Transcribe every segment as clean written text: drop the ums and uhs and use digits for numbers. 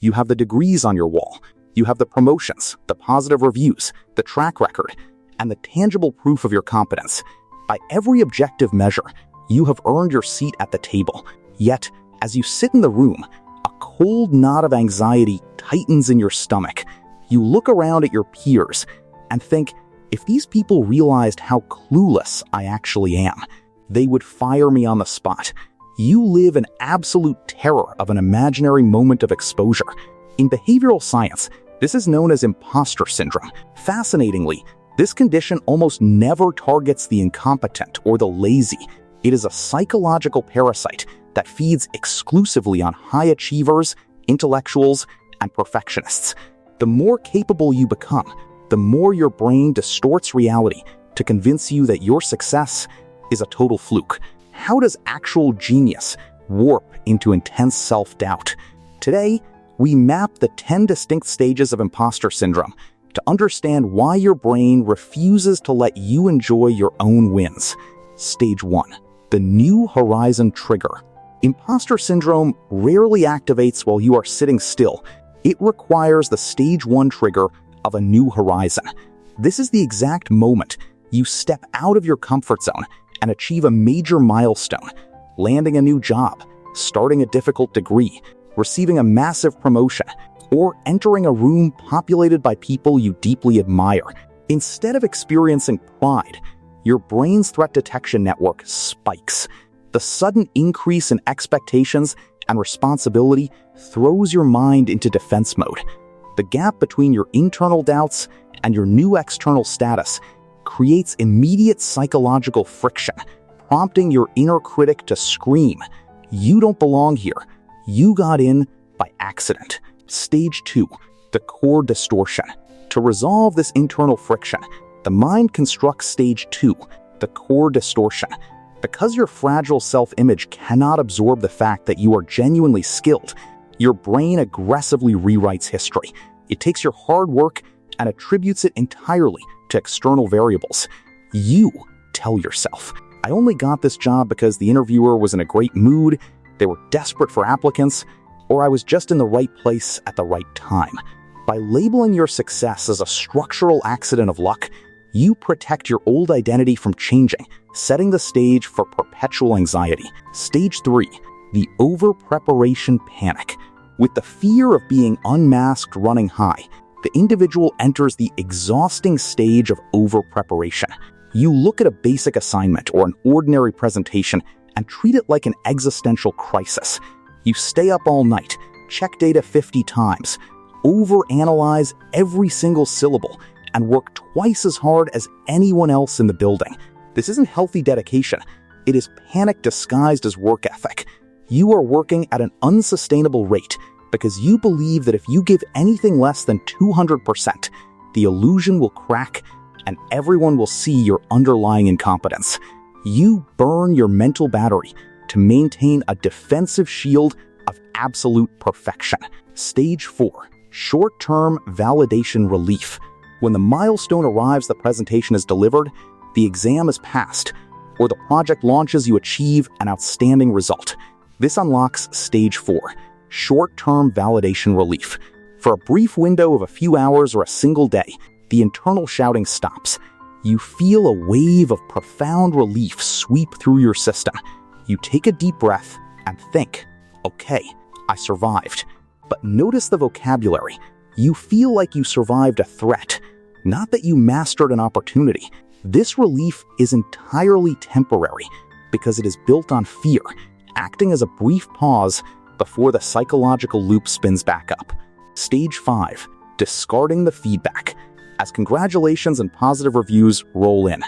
You have the degrees on your wall. You have the promotions, the positive reviews, the track record, and the tangible proof of your competence. By every objective measure, you have earned your seat at the table. Yet, as you sit in the room, a cold knot of anxiety tightens in your stomach. You look around at your peers and think, if these people realized how clueless I actually am, they would fire me on the spot. You live in absolute terror of an imaginary moment of exposure. In behavioral science, this is known as imposter syndrome. Fascinatingly, this condition almost never targets the incompetent or the lazy. It is a psychological parasite that feeds exclusively on high achievers, intellectuals, and perfectionists. The more capable you become, the more your brain distorts reality to convince you that your success is a total fluke. How does actual genius warp into intense self-doubt? Today, we map the 10 distinct stages of imposter syndrome to understand why your brain refuses to let you enjoy your own wins. Stage 1. The New Horizon Trigger. Imposter syndrome rarely activates while you are sitting still. It requires the Stage 1 trigger of a new horizon. This is the exact moment you step out of your comfort zone and achieve a major milestone, landing a new job, starting a difficult degree, receiving a massive promotion, or entering a room populated by people you deeply admire. Instead of experiencing pride, your brain's threat detection network spikes. The sudden increase in expectations and responsibility throws your mind into defense mode. The gap between your internal doubts and your new external status creates immediate psychological friction, prompting your inner critic to scream, "You don't belong here. You got in by accident." Stage 2. The core distortion. To resolve this internal friction, the mind constructs Stage 2, the core distortion. Because your fragile self-image cannot absorb the fact that you are genuinely skilled, your brain aggressively rewrites history. It takes your hard work and attributes it entirely to external variables. You tell yourself, "I only got this job because the interviewer was in a great mood, they were desperate for applicants, or I was just in the right place at the right time." By labeling your success as a structural accident of luck, you protect your old identity from changing, setting the stage for perpetual anxiety. Stage 3. The over-preparation panic. With the fear of being unmasked running high, the individual enters the exhausting stage of over-preparation. You look at a basic assignment or an ordinary presentation and treat it like an existential crisis. You stay up all night, check data 50 times, overanalyze every single syllable, and work twice as hard as anyone else in the building. This isn't healthy dedication. It is panic disguised as work ethic. You are working at an unsustainable rate because you believe that if you give anything less than 200%, the illusion will crack and everyone will see your underlying incompetence. You burn your mental battery to maintain a defensive shield of absolute perfection. Stage 4. Short-term validation relief. When the milestone arrives, the presentation is delivered, the exam is passed, or the project launches, you achieve an outstanding result. This unlocks Stage 4. Short-term validation relief. For a brief window of a few hours or a single day, the internal shouting stops. You feel a wave of profound relief sweep through your system. You take a deep breath and think, "Okay, I survived." But notice the vocabulary. You feel like you survived a threat, not that you mastered an opportunity. This relief is entirely temporary because it is built on fear, acting as a brief pause before the psychological loop spins back up. Stage 5. Discarding the feedback. As congratulations and positive reviews roll in,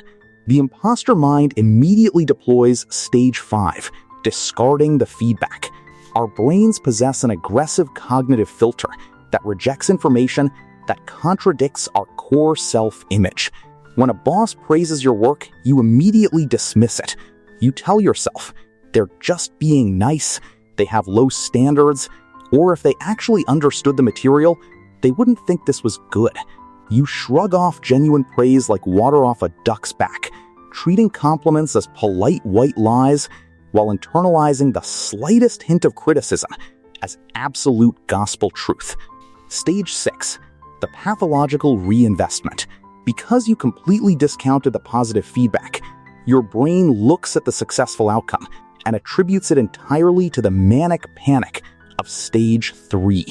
the imposter mind immediately deploys Stage 5, discarding the feedback. Our brains possess an aggressive cognitive filter that rejects information that contradicts our core self-image. When a boss praises your work, you immediately dismiss it. You tell yourself, they're just being nice, they have low standards, or if they actually understood the material, they wouldn't think this was good. You shrug off genuine praise like water off a duck's back, treating compliments as polite white lies while internalizing the slightest hint of criticism as absolute gospel truth. Stage 6. The pathological reinvestment. Because you completely discounted the positive feedback, your brain looks at the successful outcome and attributes it entirely to the manic panic of stage 3.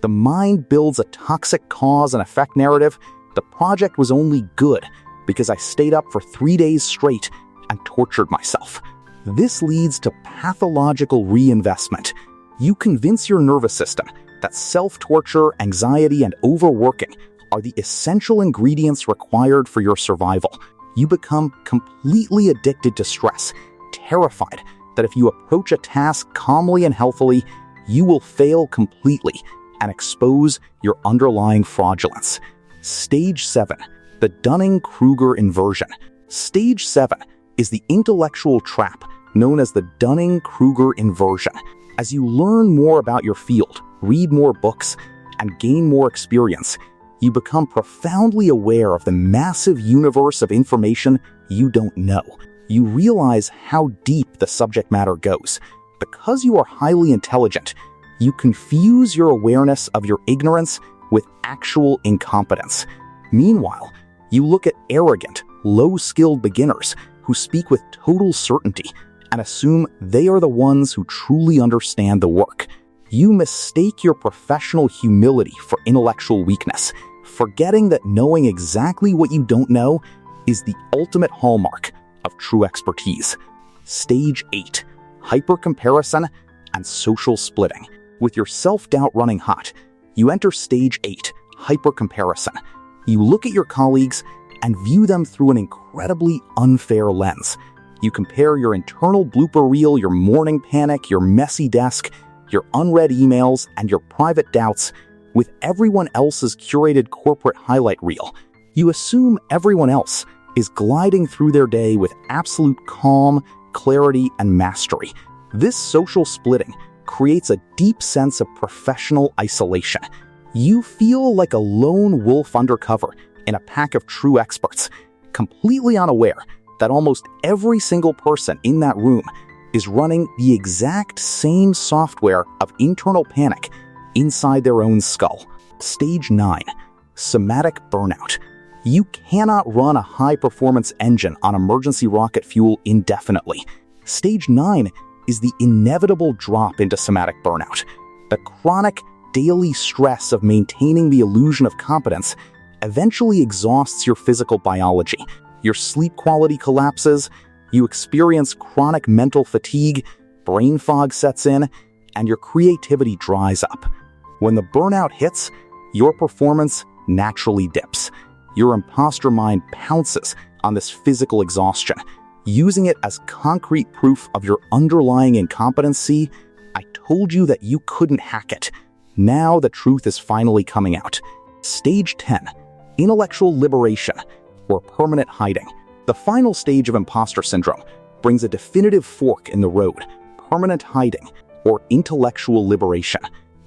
The mind builds a toxic cause and effect narrative. The project was only good because I stayed up for 3 days straight and tortured myself. This leads to pathological reinvestment. You convince your nervous system that self-torture, anxiety, and overworking are the essential ingredients required for your survival. You become completely addicted to stress, terrified that if you approach a task calmly and healthily, you will fail completely and expose your underlying fraudulence. Stage 7. The Dunning-Kruger inversion. Stage 7 is the intellectual trap known as the Dunning-Kruger inversion. As you learn more about your field, read more books, and gain more experience, you become profoundly aware of the massive universe of information you don't know. You realize how deep the subject matter goes. Because you are highly intelligent, you confuse your awareness of your ignorance with actual incompetence. Meanwhile, you look at arrogant, low-skilled beginners who speak with total certainty and assume they are the ones who truly understand the work. You mistake your professional humility for intellectual weakness, forgetting that knowing exactly what you don't know is the ultimate hallmark of true expertise. Stage 8. Hypercomparison and social splitting. With your self-doubt running hot, you enter stage 8, hypercomparison. You look at your colleagues and view them through an incredibly unfair lens. You compare your internal blooper reel, your morning panic, your messy desk, your unread emails, and your private doubts with everyone else's curated corporate highlight reel. You assume everyone else is gliding through their day with absolute calm, clarity, and mastery. This social splitting creates a deep sense of professional isolation. You feel like a lone wolf undercover in a pack of true experts, completely unaware that almost every single person in that room is running the exact same software of internal panic inside their own skull. Stage 9. Somatic burnout. You cannot run a high-performance engine on emergency rocket fuel indefinitely. Stage 9 is the inevitable drop into somatic burnout. The chronic, daily stress of maintaining the illusion of competence eventually exhausts your physical biology. Your sleep quality collapses, you experience chronic mental fatigue, brain fog sets in, and your creativity dries up. When the burnout hits, your performance naturally dips. Your imposter mind pounces on this physical exhaustion, using it as concrete proof of your underlying incompetency. I told you that you couldn't hack it. Now the truth is finally coming out. Stage 10. Intellectual liberation, or permanent hiding. The final stage of imposter syndrome brings a definitive fork in the road: permanent hiding, or intellectual liberation.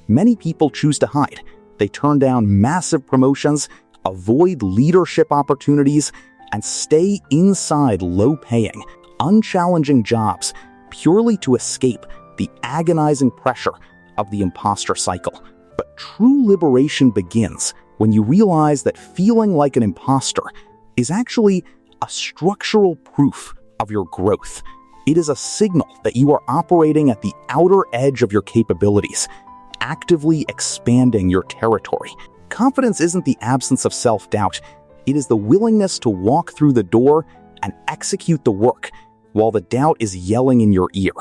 Many people choose to hide. They turn down massive promotions, avoid leadership opportunities, and stay inside low-paying, unchallenging jobs purely to escape the agonizing pressure of the imposter cycle. But true liberation begins when you realize that feeling like an imposter is actually a structural proof of your growth. It is a signal that you are operating at the outer edge of your capabilities, actively expanding your territory. Confidence isn't the absence of self-doubt. It is the willingness to walk through the door and execute the work while the doubt is yelling in your ear.